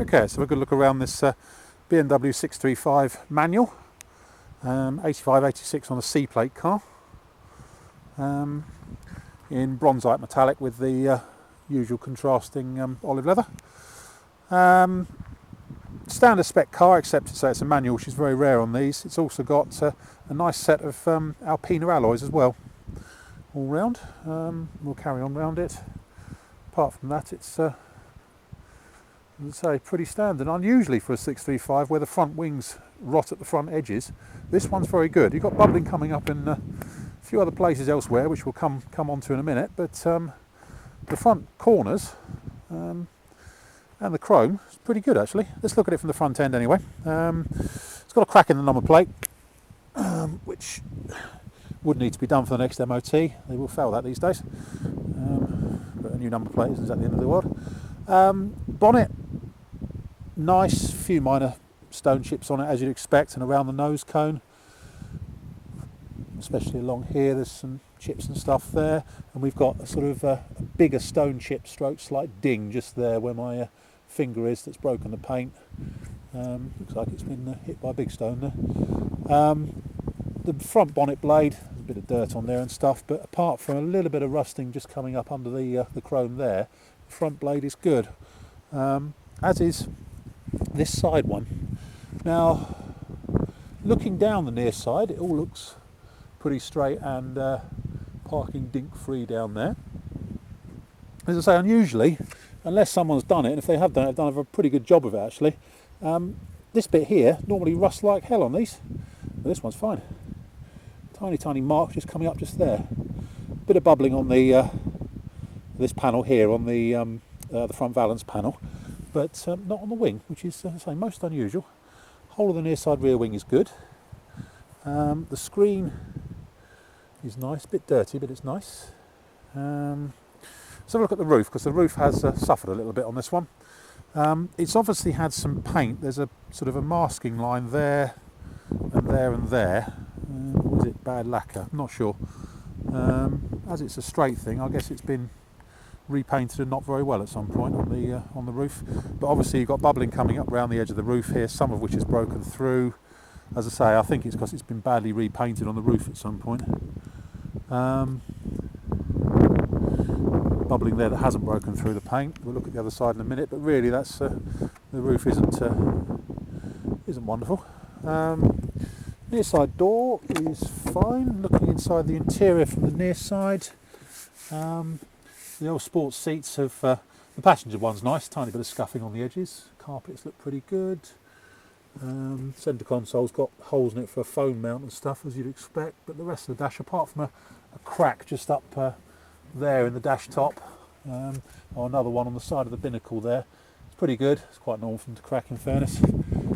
Okay, so we're going to look around this BMW 635 manual, 8586 on a C-plate car, in bronzite metallic with the usual contrasting olive leather. Standard spec car, except it's a manual, which is very rare on these. It's also got a nice set of Alpina alloys as well, all round. We'll carry on round it. Apart from that, it's as I say, pretty standard. Unusually for a 635, where the front wings rot at the front edges, this one's very good. You've got bubbling coming up in a few other places elsewhere, which we'll come on to in a minute, but the front corners and the chrome is pretty good actually. Let's look at it from the front end anyway. It's got a crack in the number plate, which would need to be done for the next MOT. They will fail that these days. But a new number plate isn't at the end of the world. Bonnet, nice, few minor stone chips on it as you'd expect, and around the nose cone, especially along here, there's some chips and stuff there, and we've got a sort of a bigger stone chip stroke slight ding just there where my finger is, that's broken the paint. Looks like it's been hit by a big stone there. The front bonnet blade, there's a bit of dirt on there and stuff, but apart from a little bit of rusting just coming up under the chrome there, the front blade is good, as is this side one. Now, looking down the near side, it all looks pretty straight and parking dink free down there. As I say, unusually, unless someone's done it, and if they have done it, they've done a pretty good job of it actually. This bit here normally rusts like hell on these, but this one's fine. Tiny mark just coming up just there. Bit of bubbling on the this panel here on the front valance panel, but not on the wing, which is, as I say, most unusual. Whole of the near side rear wing is good. The screen is nice, a bit dirty, but it's nice. Let's have a look at the roof, because the roof has suffered a little bit on this one. It's obviously had some paint. There's a sort of a masking line there and there and there. Was it bad lacquer? I'm not sure. As it's a straight thing, I guess it's been repainted and not very well at some point on the roof. But obviously you've got bubbling coming up around the edge of the roof here, some of which is broken through. As I say, I think it's because it's been badly repainted on the roof at some point. Bubbling there that hasn't broken through the paint. We'll look at the other side in a minute, but really that's the roof isn't wonderful. Near side door is fine. Looking inside the interior from the near side, the old sports seats have the passenger one's nice, tiny bit of scuffing on the edges. Carpets look pretty good. Centre console's got holes in it for a phone mount and stuff, as you'd expect, but the rest of the dash, apart from a crack just up there in the dash top, or another one on the side of the binnacle there, it's pretty good. It's quite normal for them to crack, in fairness.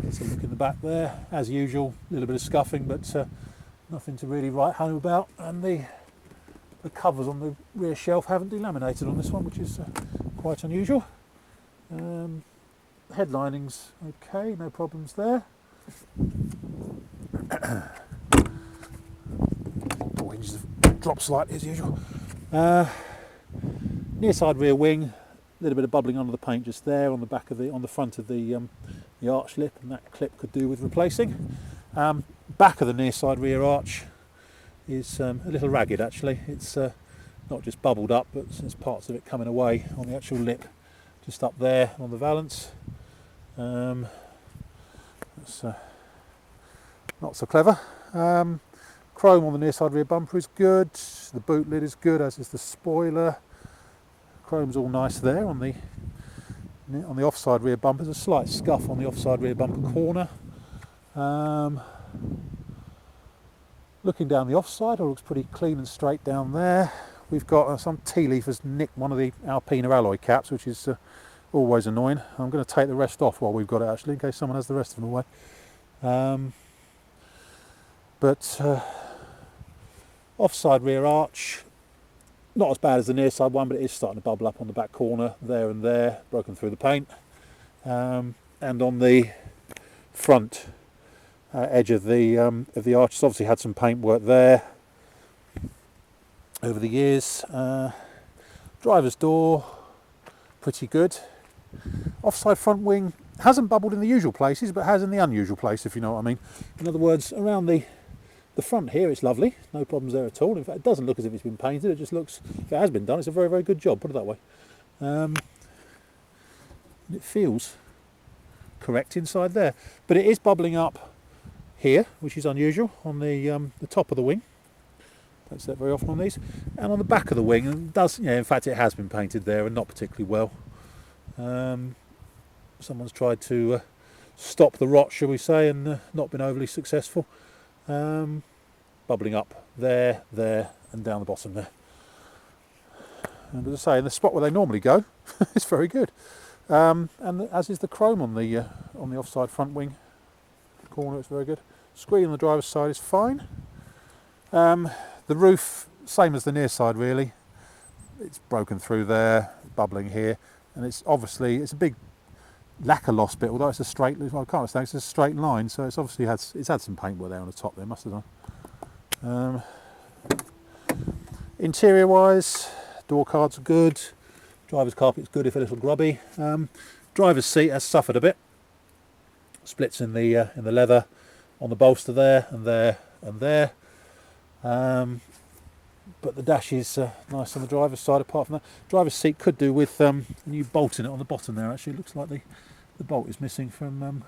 Let's have a look in the back there, as usual, a little bit of scuffing, but nothing to really write home about. And the covers on the rear shelf haven't delaminated on this one, which is quite unusual. Headlining's okay, no problems there. Door hinges have dropped slightly as usual. Near side rear wing, a little bit of bubbling under the paint just there on the back of on the front of the arch lip, and that clip could do with replacing. Back of the near side rear arch is a little ragged actually. It's not just bubbled up, but there's parts of it coming away on the actual lip, just up there on the valance. That's not so clever. Chrome on the near side rear bumper is good. The boot lid is good, as is the spoiler. Chrome's all nice there on the offside rear bumper. There's a slight scuff on the offside rear bumper corner. Looking down the offside, it looks pretty clean and straight down there. We've got some tea leaf has nicked one of the Alpina alloy caps, which is always annoying. I'm going to take the rest off while we've got it actually, in case someone has the rest of them away. Offside rear arch, not as bad as the near side one, but it is starting to bubble up on the back corner there and there, broken through the paint. And on the front edge of the arch, it's obviously had some paint work there over the years. Driver's door, pretty good. Offside front wing, Hasn't bubbled in the usual places, but has in the unusual place, if you know what I mean. In other words, around the front here, it's lovely. No problems there at all. In fact, it doesn't look as if it's been painted. It just looks, if it has been done, it's a very, very good job, put it that way. It feels correct inside there. But it is bubbling up here, which is unusual, on the top of the wing. Don't see that very often on these. And on the back of the wing, and it does, yeah, in fact, it has been painted there and not particularly well. Someone's tried to stop the rot, shall we say, and not been overly successful. Bubbling up there, and down the bottom there. And as I say, in the spot where they normally go, it's very good. And as is the chrome on the offside front wing corner, it's very good. Screen on the driver's side is fine. The roof, same as the near side really. It's broken through there, bubbling here, and it's obviously, it's a big lacquer loss bit, although it's a straight, well, I can't understand, it's a straight line, so it's obviously had some paintwork there on the top there, must have done. Interior wise, door cards are good, driver's carpet's good if a little grubby. Driver's seat has suffered a bit, splits in the leather on the bolster there and there and there. But the dash is nice on the driver's side. Apart from that, driver's seat could do with a new bolt in it on the bottom there. Actually, it looks like the bolt is missing from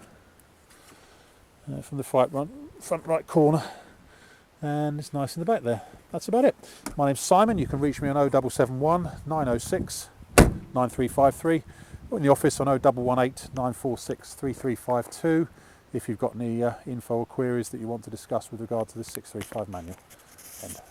the front right corner, and it's nice in the back there. That's about it. My name's Simon. You can reach me on 0771 906 9353, or in the office on 0118 946 3352 if you've got any info or queries that you want to discuss with regard to the 635 manual. End.